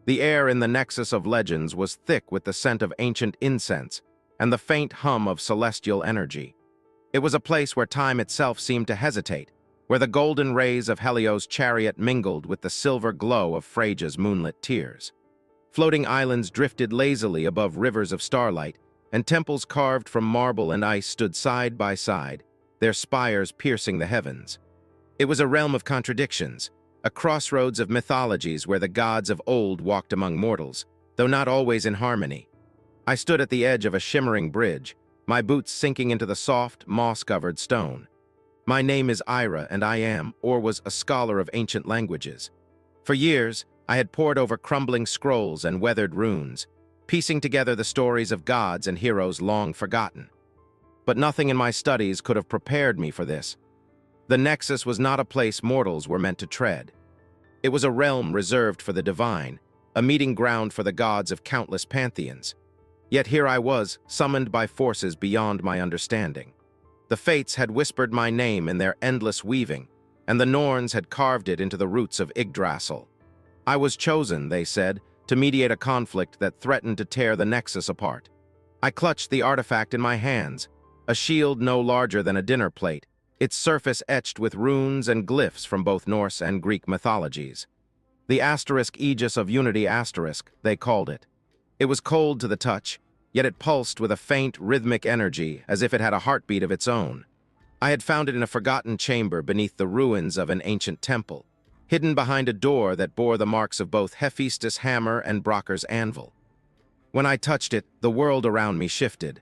The air in the nexus of legends was thick with the scent of ancient incense and the faint hum of celestial energy. It was a place where time itself seemed to hesitate, where the golden rays of Helios' chariot mingled with the silver glow of Freya's moonlit tears. Floating islands drifted lazily above rivers of starlight, and temples carved from marble and ice stood side by side, their spires piercing the heavens. It was a realm of contradictions, a crossroads of mythologies where the gods of old walked among mortals, though not always in harmony. I stood at the edge of a shimmering bridge, my boots sinking into the soft, moss-covered stone. My name is Ira, and I am, or was, a scholar of ancient languages. For years, I had pored over crumbling scrolls and weathered runes, piecing together the stories of gods and heroes long forgotten. But nothing in my studies could have prepared me for this. The Nexus was not a place mortals were meant to tread. It was a realm reserved for the divine, a meeting ground for the gods of countless pantheons. Yet here I was, summoned by forces beyond my understanding. The fates had whispered my name in their endless weaving, and the Norns had carved it into the roots of Yggdrasil. I was chosen, they said, to mediate a conflict that threatened to tear the Nexus apart. I clutched the artifact in my hands, a shield no larger than a dinner plate, its surface etched with runes and glyphs from both Norse and Greek mythologies. The asterisk aegis of unity asterisk, they called it. It was cold to the touch, yet it pulsed with a faint, rhythmic energy as if it had a heartbeat of its own. I had found it in a forgotten chamber beneath the ruins of an ancient temple, hidden behind a door that bore the marks of both Hephaestus' hammer and Brocker's anvil. When I touched it, the world around me shifted.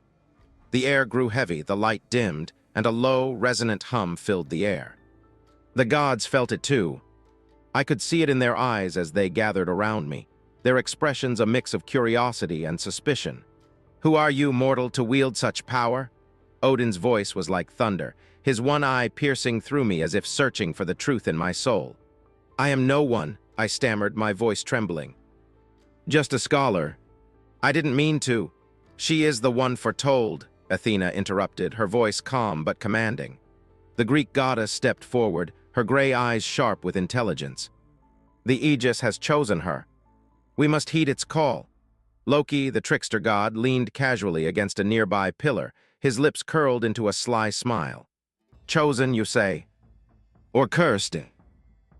The air grew heavy, the light dimmed, and a low, resonant hum filled the air. The gods felt it too. I could see it in their eyes as they gathered around me, their expressions a mix of curiosity and suspicion. "Who are you, mortal, to wield such power?" Odin's voice was like thunder, his one eye piercing through me as if searching for the truth in my soul. "I am no one," I stammered, my voice trembling. "Just a scholar." "I didn't mean to." "She is the one foretold," Athena interrupted, her voice calm but commanding. The Greek goddess stepped forward, her gray eyes sharp with intelligence. "The Aegis has chosen her. We must heed its call." Loki, the trickster god, leaned casually against a nearby pillar, his lips curled into a sly smile. "Chosen, you say? Or cursed?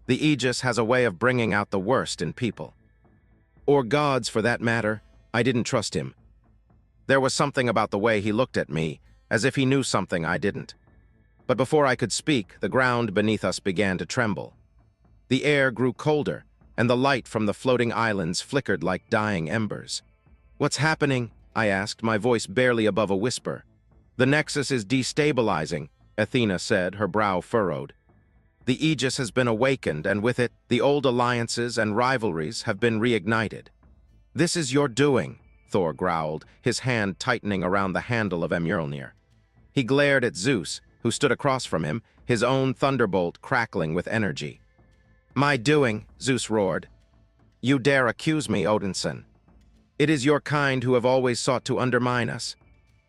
The Aegis has a way of bringing out the worst in people. Or gods, for that matter." I didn't trust him. There was something about the way he looked at me, as if he knew something I didn't. But before I could speak, the ground beneath us began to tremble. The air grew colder, and the light from the floating islands flickered like dying embers. "What's happening?" I asked, my voice barely above a whisper. "The Nexus is destabilizing," Athena said, her brow furrowed. "The Aegis has been awakened, and with it, the old alliances and rivalries have been reignited." "This is your doing," Thor growled, his hand tightening around the handle of Mjolnir. He glared at Zeus, who stood across from him, his own thunderbolt crackling with energy. "My doing," Zeus roared. "You dare accuse me, Odinson. It is your kind who have always sought to undermine us."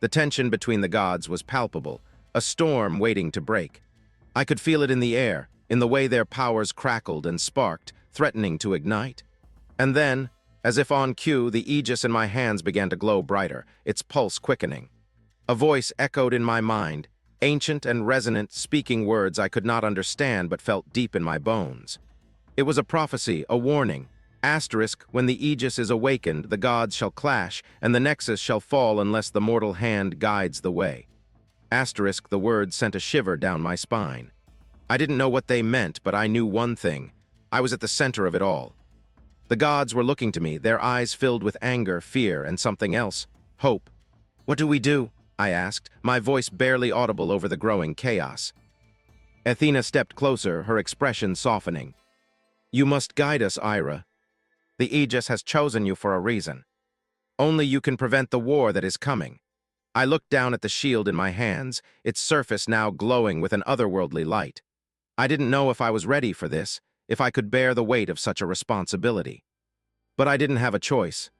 The tension between the gods was palpable, a storm waiting to break. I could feel it in the air, in the way their powers crackled and sparked, threatening to ignite. And then, as if on cue, the Aegis in my hands began to glow brighter, its pulse quickening. A voice echoed in my mind, ancient and resonant, speaking words I could not understand but felt deep in my bones. It was a prophecy, a warning. Asterisk, when the Aegis is awakened, the gods shall clash, and the Nexus shall fall unless the mortal hand guides the way. Asterisk, the words sent a shiver down my spine. I didn't know what they meant, but I knew one thing. I was at the center of it all. The gods were looking to me, their eyes filled with anger, fear, and something else, hope. "What do we do?" I asked, my voice barely audible over the growing chaos. Athena stepped closer, her expression softening. "You must guide us, Ira. The Aegis has chosen you for a reason. Only you can prevent the war that is coming." I looked down at the shield in my hands, its surface now glowing with an otherworldly light. I didn't know if I was ready for this, if I could bear the weight of such a responsibility. But I didn't have a choice.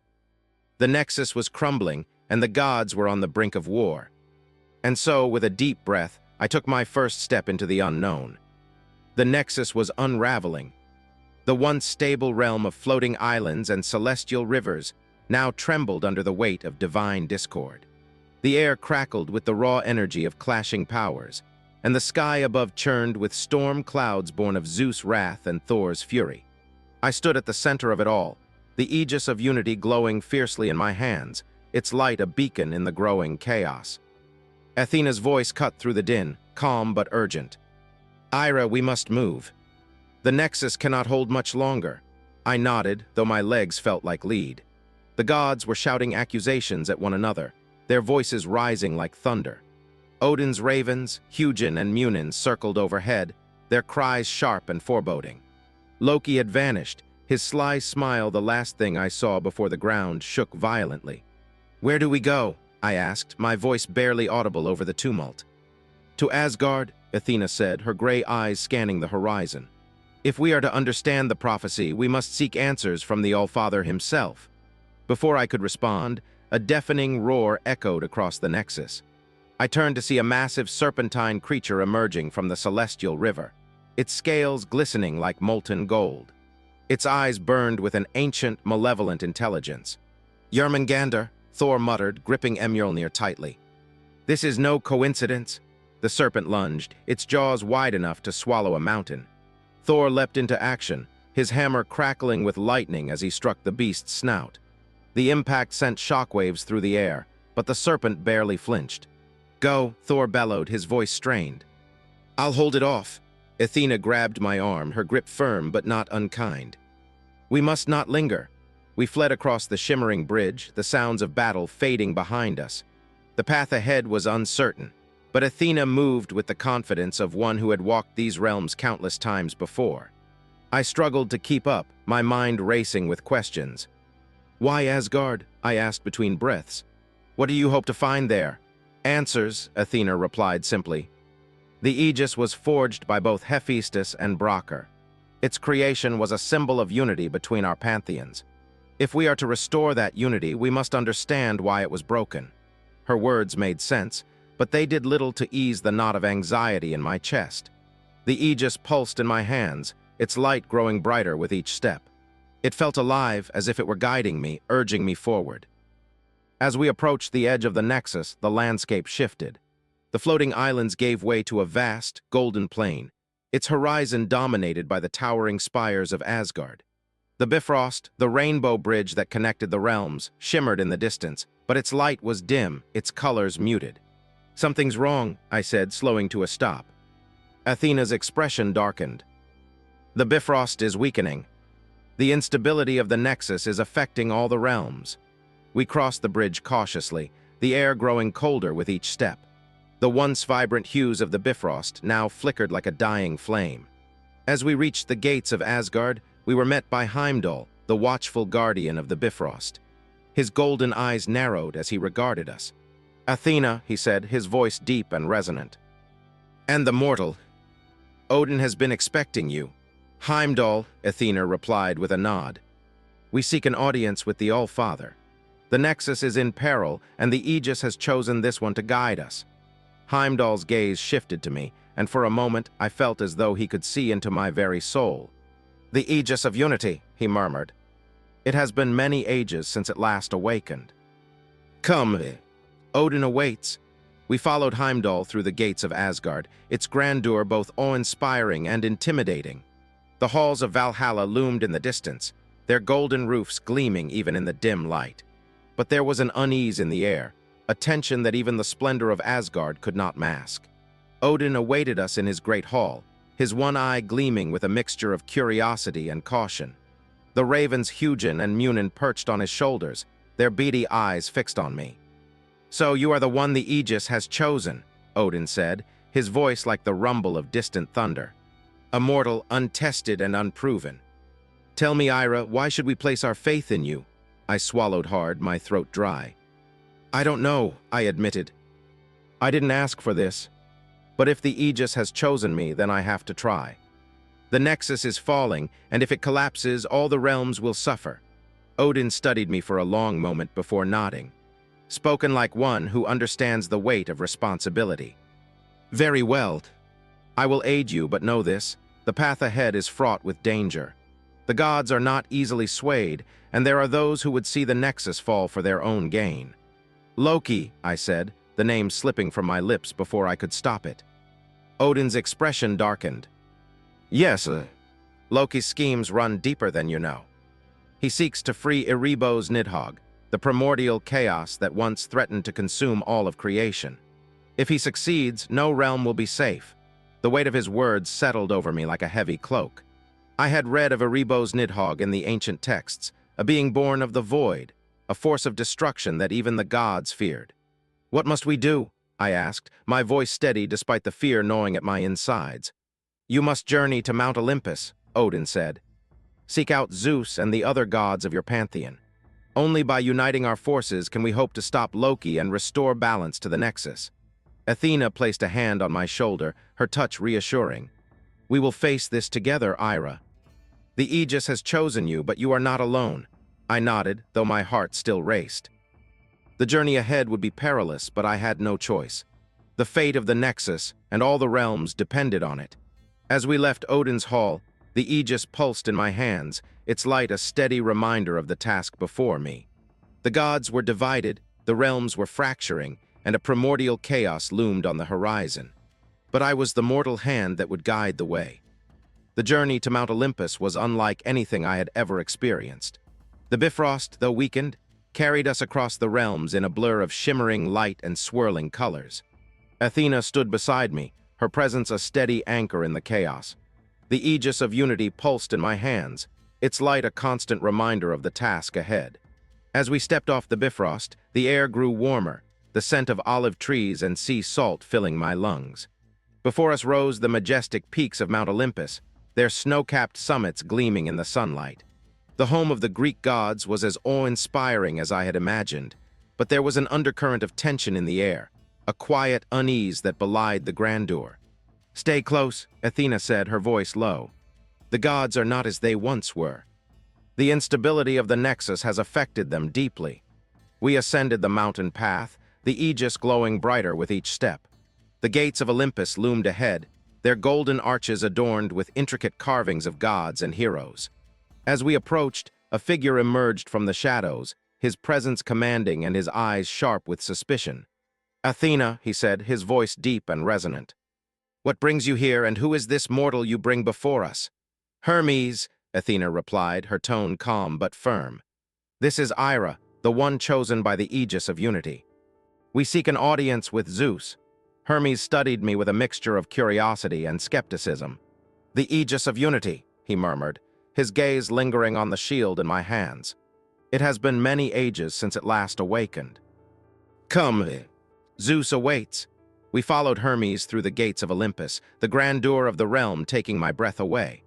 The Nexus was crumbling, and the gods were on the brink of war. And so, with a deep breath, I took my first step into the unknown. The Nexus was unraveling. The once stable realm of floating islands and celestial rivers now trembled under the weight of divine discord. The air crackled with the raw energy of clashing powers, and the sky above churned with storm clouds born of Zeus' wrath and Thor's fury. I stood at the center of it all, the aegis of unity glowing fiercely in my hands, its light a beacon in the growing chaos. Athena's voice cut through the din, calm but urgent. "Ira, we must move. The Nexus cannot hold much longer." I nodded, though my legs felt like lead. The gods were shouting accusations at one another, their voices rising like thunder. Odin's ravens, Hugin and Munin, circled overhead, their cries sharp and foreboding. Loki had vanished, his sly smile the last thing I saw before the ground shook violently. "Where do we go?" I asked, my voice barely audible over the tumult. "To Asgard," Athena said, her gray eyes scanning the horizon. "If we are to understand the prophecy, we must seek answers from the Allfather himself." Before I could respond, a deafening roar echoed across the Nexus. I turned to see a massive serpentine creature emerging from the celestial river, its scales glistening like molten gold. Its eyes burned with an ancient, malevolent intelligence. "Jörmungandr," Thor muttered, gripping Mjolnir tightly. "This is no coincidence." The serpent lunged, its jaws wide enough to swallow a mountain. Thor leapt into action, his hammer crackling with lightning as he struck the beast's snout. The impact sent shockwaves through the air, but the serpent barely flinched. "Go," Thor bellowed, his voice strained. "I'll hold it off." Athena grabbed my arm, her grip firm but not unkind. We must not linger. We fled across the shimmering bridge, the sounds of battle fading behind us. The path ahead was uncertain, but Athena moved with the confidence of one who had walked these realms countless times before. I struggled to keep up, my mind racing with questions. "Why Asgard?" I asked between breaths. "What do you hope to find there?" "Answers," Athena replied simply. The Aegis was forged by both Hephaestus and Brokkr. Its creation was a symbol of unity between our pantheons. If we are to restore that unity, we must understand why it was broken. Her words made sense, but they did little to ease the knot of anxiety in my chest. The Aegis pulsed in my hands, its light growing brighter with each step. It felt alive, as if it were guiding me, urging me forward. As we approached the edge of the Nexus, the landscape shifted. The floating islands gave way to a vast, golden plain, its horizon dominated by the towering spires of Asgard. The Bifrost, the rainbow bridge that connected the realms, shimmered in the distance, but its light was dim, its colors muted. "Something's wrong," I said, slowing to a stop. Athena's expression darkened. "The Bifrost is weakening. The instability of the Nexus is affecting all the realms." We crossed the bridge cautiously, the air growing colder with each step. The once vibrant hues of the Bifrost now flickered like a dying flame. As we reached the gates of Asgard, we were met by Heimdall, the watchful guardian of the Bifrost. His golden eyes narrowed as he regarded us. "Athena," he said, his voice deep and resonant. "And the mortal. Odin has been expecting you." "Heimdall," Athena replied with a nod. "We seek an audience with the All-Father. The Nexus is in peril, and the Aegis has chosen this one to guide us." Heimdall's gaze shifted to me, and for a moment I felt as though he could see into my very soul. "The Aegis of Unity," he murmured. "It has been many ages since it last awakened. Come, Odin awaits." We followed Heimdall through the gates of Asgard, its grandeur both awe-inspiring and intimidating. The halls of Valhalla loomed in the distance, their golden roofs gleaming even in the dim light. But there was an unease in the air, a tension that even the splendor of Asgard could not mask. Odin awaited us in his great hall, his one eye gleaming with a mixture of curiosity and caution. The ravens Hugin and Munin perched on his shoulders, their beady eyes fixed on me. "So you are the one the Aegis has chosen," Odin said, his voice like the rumble of distant thunder. "A mortal, untested and unproven. Tell me, Ira, why should we place our faith in you?" I swallowed hard, my throat dry. "I don't know," I admitted. "I didn't ask for this. But if the Aegis has chosen me, then I have to try. The Nexus is falling, and if it collapses, all the realms will suffer." Odin studied me for a long moment before nodding, spoken like one who understands the weight of responsibility. "Very well. I will aid you, but know this: the path ahead is fraught with danger. The gods are not easily swayed, and there are those who would see the nexus fall for their own gain. Loki, I said, the name slipping from my lips before I could stop it. Odin's expression darkened. Yes, Loki's schemes run deeper than you know. He seeks to free Erebos Nidhogg, the primordial chaos that once threatened to consume all of creation. If he succeeds, no realm will be safe. The weight of his words settled over me like a heavy cloak. I had read of Erebos Nidhogg in the ancient texts, a being born of the void, a force of destruction that even the gods feared. What must we do? I asked, my voice steady despite the fear gnawing at my insides. You must journey to Mount Olympus, Odin said. Seek out Zeus and the other gods of your pantheon. Only by uniting our forces can we hope to stop Loki and restore balance to the Nexus. Athena placed a hand on my shoulder, her touch reassuring. We will face this together, Ira. The Aegis has chosen you, but you are not alone. I nodded, though my heart still raced. The journey ahead would be perilous, but I had no choice. The fate of the Nexus and all the realms depended on it. As we left Odin's hall, the Aegis pulsed in my hands, its light a steady reminder of the task before me. The gods were divided, the realms were fracturing, and a primordial chaos loomed on the horizon. But I was the mortal hand that would guide the way. The journey to Mount Olympus was unlike anything I had ever experienced. The Bifrost, though weakened, carried us across the realms in a blur of shimmering light and swirling colors. Athena stood beside me, her presence a steady anchor in the chaos. The Aegis of Unity pulsed in my hands, its light a constant reminder of the task ahead. As we stepped off the Bifrost, the air grew warmer, the scent of olive trees and sea salt filling my lungs. Before us rose the majestic peaks of Mount Olympus, their snow-capped summits gleaming in the sunlight. The home of the Greek gods was as awe-inspiring as I had imagined, but there was an undercurrent of tension in the air, a quiet unease that belied the grandeur. Stay close, Athena said, her voice low. The gods are not as they once were. The instability of the Nexus has affected them deeply. We ascended the mountain path, the Aegis glowing brighter with each step. The gates of Olympus loomed ahead, their golden arches adorned with intricate carvings of gods and heroes. As we approached, a figure emerged from the shadows, his presence commanding and his eyes sharp with suspicion. Athena, he said, his voice deep and resonant. What brings you here, and who is this mortal you bring before us? Hermes, Athena replied, her tone calm but firm. This is Ira, the one chosen by the Aegis of Unity. We seek an audience with Zeus. Hermes studied me with a mixture of curiosity and skepticism. The Aegis of Unity, he murmured, his gaze lingering on the shield in my hands. It has been many ages since it last awakened. Come, Zeus awaits. We followed Hermes through the gates of Olympus, the grandeur of the realm taking my breath away.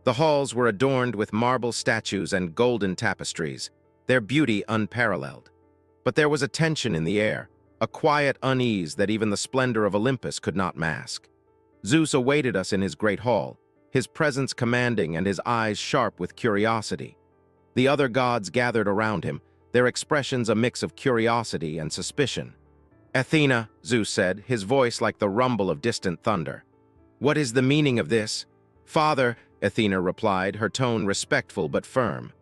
The halls were adorned with marble statues and golden tapestries, their beauty unparalleled. But there was a tension in the air, a quiet unease that even the splendor of Olympus could not mask. Zeus awaited us in his great hall, his presence commanding and his eyes sharp with curiosity. The other gods gathered around him, their expressions a mix of curiosity and suspicion. Athena, Zeus said, his voice like the rumble of distant thunder. What is the meaning of this? Father, Athena replied, her tone respectful but firm.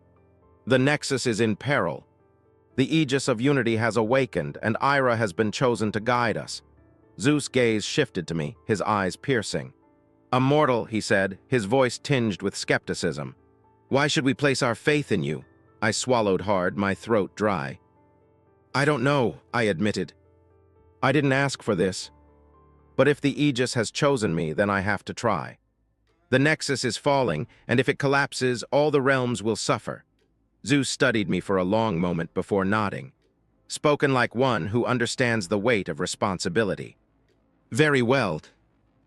The Nexus is in peril. The Aegis of Unity has awakened, and Ira has been chosen to guide us. Zeus' gaze shifted to me, his eyes piercing. A mortal, he said, his voice tinged with skepticism. Why should we place our faith in you? I swallowed hard, my throat dry. I don't know, I admitted. I didn't ask for this. But if the Aegis has chosen me, then I have to try. The Nexus is falling, and if it collapses, all the realms will suffer. Zeus studied me for a long moment before nodding, spoken like one who understands the weight of responsibility. Very well.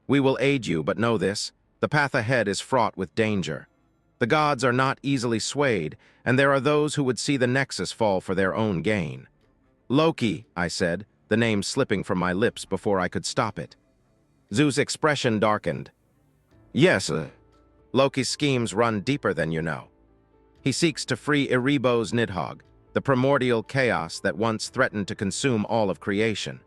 We will aid you, but know this, the path ahead is fraught with danger. The gods are not easily swayed, and there are those who would see the Nexus fall for their own gain. Loki, I said, the name slipping from my lips before I could stop it. Zeus' expression darkened. Yes, Loki's schemes run deeper than you know. He seeks to free Erebos Nidhogg, the primordial chaos that once threatened to consume all of creation.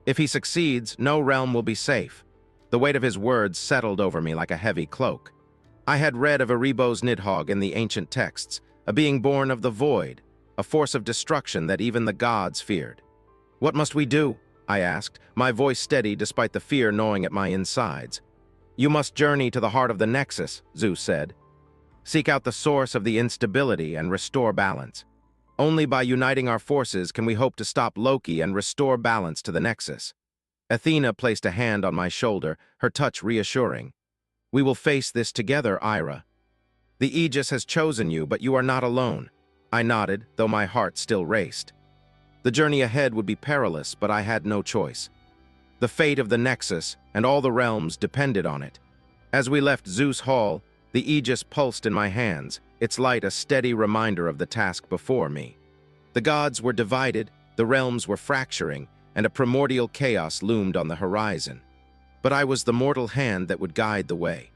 If he succeeds, no realm will be safe. The weight of his words settled over me like a heavy cloak. I had read of Erebos Nidhogg in the ancient texts, a being born of the void, a force of destruction that even the gods feared. "What must we do?" I asked, my voice steady despite the fear gnawing at my insides. "You must journey to the heart of the Nexus," Zeus said. "Seek out the source of the instability and restore balance. Only by uniting our forces can we hope to stop Loki and restore balance to the Nexus." Athena placed a hand on my shoulder, her touch reassuring. "We will face this together, Ira. The Aegis has chosen you, but you are not alone." I nodded, though my heart still raced. The journey ahead would be perilous, but I had no choice. The fate of the Nexus and all the realms depended on it. As we left Zeus Hall, the Aegis pulsed in my hands, its light a steady reminder of the task before me. The gods were divided, the realms were fracturing, and a primordial chaos loomed on the horizon. But I was the mortal hand that would guide the way.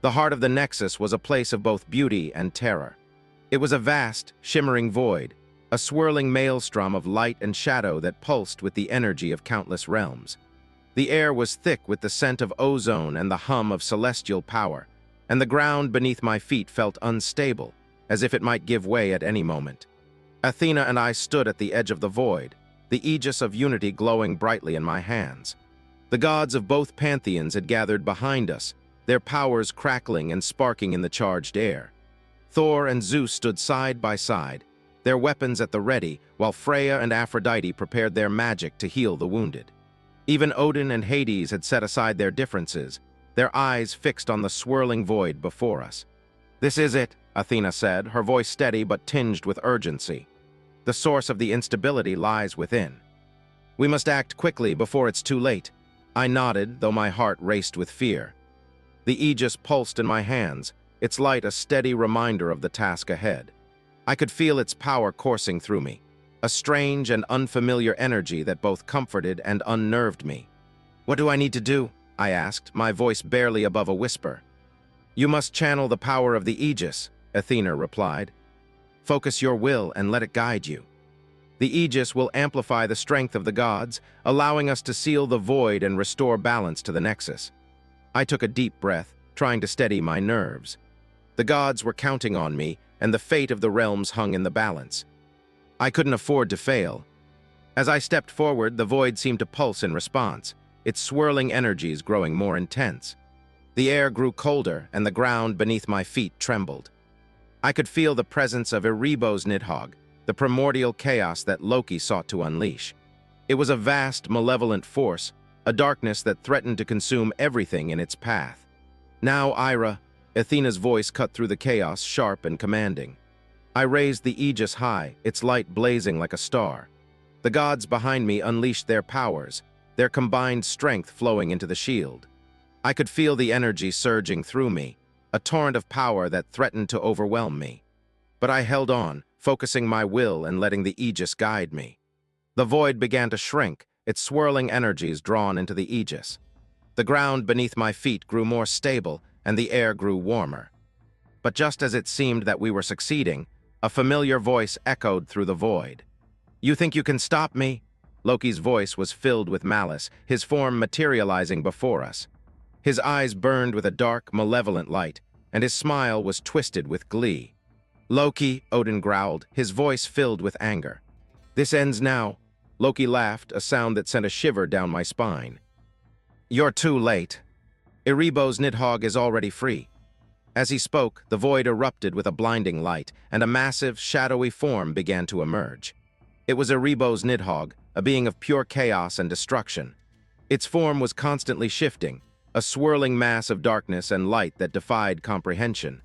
The heart of the Nexus was a place of both beauty and terror. It was a vast, shimmering void, a swirling maelstrom of light and shadow that pulsed with the energy of countless realms. The air was thick with the scent of ozone and the hum of celestial power, and the ground beneath my feet felt unstable, as if it might give way at any moment. Athena and I stood at the edge of the void, the Aegis of unity glowing brightly in my hands. The gods of both pantheons had gathered behind us, their powers crackling and sparking in the charged air. Thor and Zeus stood side by side, their weapons at the ready, while Freya and Aphrodite prepared their magic to heal the wounded. Even Odin and Hades had set aside their differences, their eyes fixed on the swirling void before us. "This is it," Athena said, her voice steady but tinged with urgency. "The source of the instability lies within. We must act quickly before it's too late." I nodded, though my heart raced with fear. The Aegis pulsed in my hands, its light a steady reminder of the task ahead. I could feel its power coursing through me, a strange and unfamiliar energy that both comforted and unnerved me. "What do I need to do?" I asked, my voice barely above a whisper. "You must channel the power of the Aegis," Athena replied. "Focus your will and let it guide you. The Aegis will amplify the strength of the gods, allowing us to seal the void and restore balance to the Nexus." I took a deep breath, trying to steady my nerves. The gods were counting on me, and the fate of the realms hung in the balance. I couldn't afford to fail. As I stepped forward, the void seemed to pulse in response, its swirling energies growing more intense. The air grew colder, and the ground beneath my feet trembled. I could feel the presence of Erebos Nidhogg, the primordial chaos that Loki sought to unleash. It was a vast, malevolent force, a darkness that threatened to consume everything in its path. "Now, Ira," Athena's voice cut through the chaos, sharp and commanding. I raised the Aegis high, its light blazing like a star. The gods behind me unleashed their powers, their combined strength flowing into the shield. I could feel the energy surging through me, a torrent of power that threatened to overwhelm me. But I held on, focusing my will and letting the Aegis guide me. The void began to shrink, its swirling energies drawn into the Aegis. The ground beneath my feet grew more stable, and the air grew warmer. But just as it seemed that we were succeeding, a familiar voice echoed through the void. "You think you can stop me?" Loki's voice was filled with malice, his form materializing before us. His eyes burned with a dark, malevolent light, and his smile was twisted with glee. "Loki," Odin growled, his voice filled with anger. "This ends now." Loki laughed, a sound that sent a shiver down my spine. "You're too late. Erebos Nidhogg is already free." As he spoke, the void erupted with a blinding light, and a massive, shadowy form began to emerge. It was Erebos Nidhogg, a being of pure chaos and destruction. Its form was constantly shifting, a swirling mass of darkness and light that defied comprehension.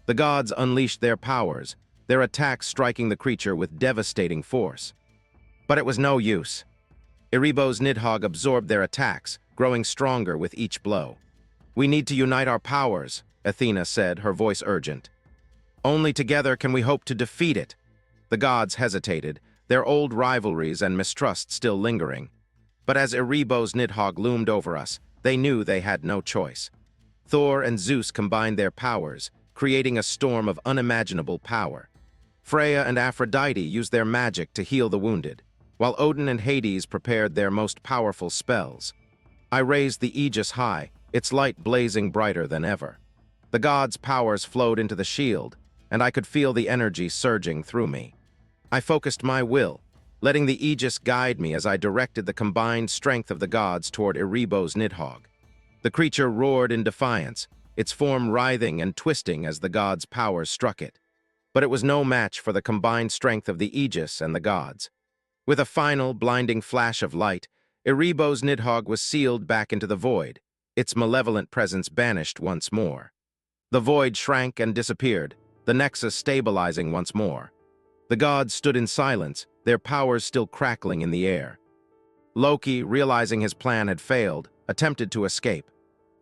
The gods unleashed their powers, their attacks striking the creature with devastating force. But it was no use. Erebos Nidhogg absorbed their attacks, growing stronger with each blow. "We need to unite our powers," Athena said, her voice urgent. "Only together can we hope to defeat it." The gods hesitated, their old rivalries and mistrust still lingering. But as Erebos Nidhogg loomed over us, they knew they had no choice. Thor and Zeus combined their powers, creating a storm of unimaginable power. Freya and Aphrodite used their magic to heal the wounded, while Odin and Hades prepared their most powerful spells. I raised the Aegis high, its light blazing brighter than ever. The gods' powers flowed into the shield, and I could feel the energy surging through me. I focused my will, letting the Aegis guide me as I directed the combined strength of the gods toward Erebos Nidhogg. The creature roared in defiance, its form writhing and twisting as the gods' powers struck it. But it was no match for the combined strength of the Aegis and the gods. With a final, blinding flash of light, Erebos Nidhogg was sealed back into the void, its malevolent presence banished once more. The void shrank and disappeared, the nexus stabilizing once more. The gods stood in silence, their powers still crackling in the air. Loki, realizing his plan had failed, attempted to escape.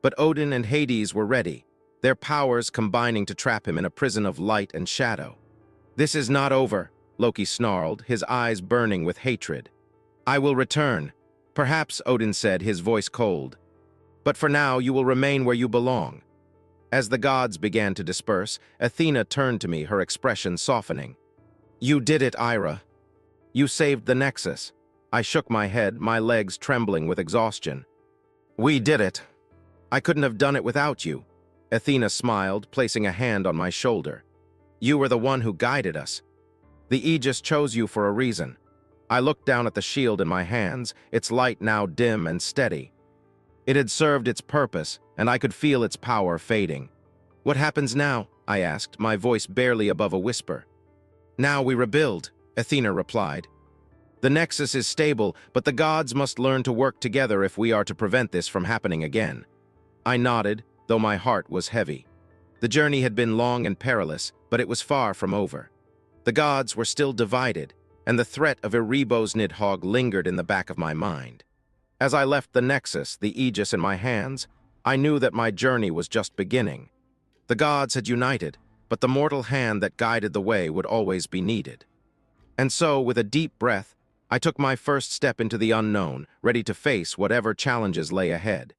But Odin and Hades were ready, their powers combining to trap him in a prison of light and shadow. "This is not over," Loki snarled, his eyes burning with hatred. "I will return." "Perhaps," Odin said, his voice cold. "But for now, you will remain where you belong." As the gods began to disperse, Athena turned to me, her expression softening. "You did it, Ira. You saved the Nexus." I shook my head, my legs trembling with exhaustion. "We did it. I couldn't have done it without you." Athena smiled, placing a hand on my shoulder. "You were the one who guided us. The Aegis chose you for a reason." I looked down at the shield in my hands, its light now dim and steady. It had served its purpose, and I could feel its power fading. "What happens now?" I asked, my voice barely above a whisper. "Now we rebuild," Athena replied. "The Nexus is stable, but the gods must learn to work together if we are to prevent this from happening again." I nodded, though my heart was heavy. The journey had been long and perilous, but it was far from over. The gods were still divided, and the threat of Erebos Nidhogg lingered in the back of my mind. As I left the Nexus, the Aegis in my hands, I knew that my journey was just beginning. The gods had united, but the mortal hand that guided the way would always be needed. And so, with a deep breath, I took my first step into the unknown, ready to face whatever challenges lay ahead.